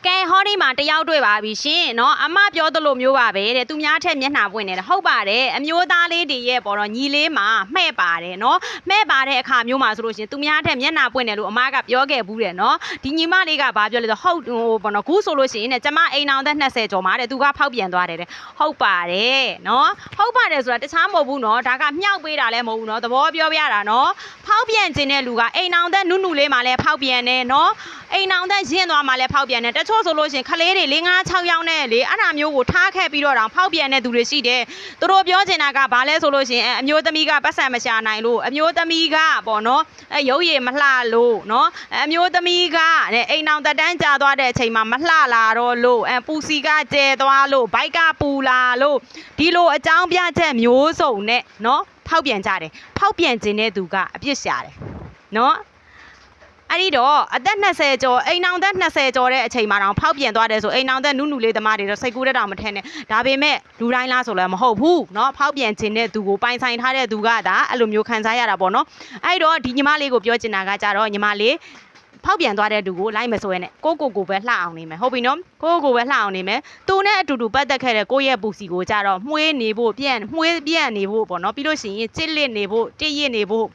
ကဲဟောဒီမှာတယောက်တွေ့ပါပြီရှင်နော်အမပြောသလိုမျိုးပါပဲတဲ့သူများထက်မျက်နှာပွင့်နေတယ်ဟုတ်ပါတယ်အမျိုးသားလေးတွေရဲ့ပေါ်တော့ညီလေးမှာမှဲ့ပါတယ်နော်မှဲ့ပါတဲ့အခါမျိုးမှာဆိုလို့ရှင်သူများထက်မျက်နှာပွင့်တယ်လို့အမကပြောခဲ့ဘူးတယ်နော်ဒီညီမလေးကဘာပြောလဲဆိုဟုတ်ဟိုပေါ့နော်ခုဆိုလို့ရှိရင်တဲ့ကျမအိမ်အောင်သက်20ကျော်မှာတဲ့သူကဖောက်ပြန်သွားတယ်တဲ့ဟုတ်ပါတယ်နော်ဟုတ်ပါတယ်ဆိုတာတခြားမဟုတ်ဘူးနော်ဒါကမြောက်ပေးတာလည်းမဟုတ်ဘူးနော်သဘောပြောပြတာနော်ဖောက်ပြန်ခြင်းတဲ့လူကအိမ်အောင်သက်နုနုလေးမှာလည်းဖောက်ပြန်နေနော်အိမ်အောင်သက်ရင့်သွားမှာလည်းဖောက်ပြန်နေတချို့ဆိုလို့ရှင်ခလေးတွေ4 5 6ယောက်နဲ့လေအဲ့ဒါမျိုးကိုထားခဲ့ပြီးတော့တောင်ဖောက်ပြန်တဲ့သူတွေရှိတယ်သူတို့ပြောချင်တာကဘာလဲဆိုလို့ရှင်အမျိုးသမီးကပတ်စံမရှာနိုင်လို့အမျိုးသမီးကပေါ့နော်ရုပ်ရည်မလှလို့နော်အမျိုးသမီးကအိမ်အောင်သက်တန်းကြာသွားတဲ့အချိန်မှာမလှလာတော့လို့ပူစီကကျဲသွားလို့ဘိုက်ကပူလာလို့ဒီလိုအကြောင်းပြချက်မျိုးစုံနဲ့နော်ဖောက်ပြန်ကြတယ်ဖောက်ပြန်ခြင်းတဲ့သူကအပြစ်ရှာတယ်နော်အဲ့ဒီတော့အသက်20ကျော်အိမ်အောင်သက်20ကျော်တဲ့အချိန်မှာတော့ဖောက်ပြန်သွားတယ်ဆိုအိမ်အောင်သက်နုနုလေးသမားတွေတော့စိတ်ကူးတတ်တာမထင်နဲ့ဒါပေမဲ့လူတိုင်းလားဆိုလည်းမဟုတ်ဘူးเนาะဖောက်ပြန်ခြင်းတဲ့သူကိုပိုင်ဆိုင်ထားတဲ့သူကဒါအဲ့လိုမျိုးခံစားရတာပေါ့နော်အဲ့တော့ဒီညီမလေးကိုပြောချင်တာကကြတော့ညီမလေးဖောက်ပြန်သွားတဲ့သူကိုလိုက်မစွဲနဲ့ကိုပဲလှအောင်နေမယ်ဟုတ်ပြီနော်ကိုပဲလှအောင်နေမယ်သူနဲ့အတူတူပတ်သက်ခဲ့တဲ့ကိုရဲ့ပူစီကိုကြတော့မှွေးနေဖို့မှွေးပြန့်နေဖို့ပေါ့နော်ပြီးလို့ရှိရင်ချစ်လစ်နေဖို့တည့်ရစ်နေဖို့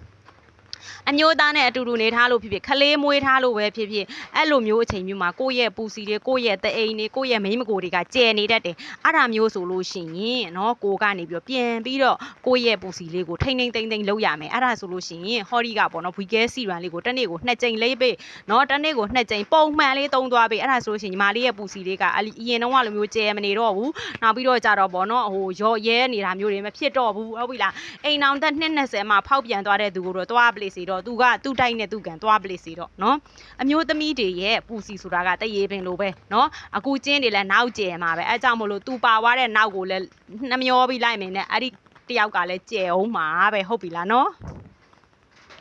အမျိုးသားနဲ့အတူတူနေထားလို့ဖြစ်ဖြစ်ခလေးမွေးထားလို့ပဲဖြစ်ဖြစ်အဲ့လိုမျိုးအချိန်မျိုးမှာကိုယ့်ရဲ့ပူစီတွေကိုယ့်ရဲ့တအိမ်တွေကိုယ့်ရဲ့မိန်းမကိုတွေကကျယ်နေတတ်တယ်အဲ့ဒါမျိုးဆိုလို့ရှိရင်နော်ကိုကနေပြီးတော့ပြန်ပြီးတော့ကိုယ့်ရဲ့ပူစီလေးကိုထိမ့်သိမ့်လုပ်ရမယ်အဲ့ဒါဆိုလို့ရှိရင်ဟောဒီကပေါ့နော် VK စီရန်လေးကိုတစ်နေ့ကို2ကြိမ်လေးပေးနော်တစ်နေ့ကို2ကြိမ်ပုံမှန်လေးသုံးသွားပေးအဲ့ဒါဆိုလို့ရှိရင်ညီမလေးရဲ့ပူစီလေးကအရင်တော့ကလိုမျိုးကျယ်မနေတော့ဘူးနောက်ပြီးတော့ကြတော့ပေါ့နော်ဟိုရော့ရဲနေတာမျိုးတွေမဖြစ်တော့ဘူးဟုတ်ပြီလားအိမ်အောင်သက်20မှာဖောက်ပြန်သွားတဲ့သူကိုတော့သွားပလိစီတော့သူကသူ့တိုက်နဲ့သူ့ကန်သွားပလိစီတော့နော်အမျိုးသမီးတွေရဲ့ပူစီဆိုတာကတရေပင်လိုပဲနော်အခုကျင်းတွေလည်းနောက်ကျယ်မှာပဲအဲကြောင့်မလို့သူပါသွားတဲ့နောက်ကိုလည်းနှမျောပြီးလိုက်မင်းနဲ့အဲ့ဒီတယောက်ကလည်းကျယ်အောင်မှာပဲဟုတ်ပြီလားနော်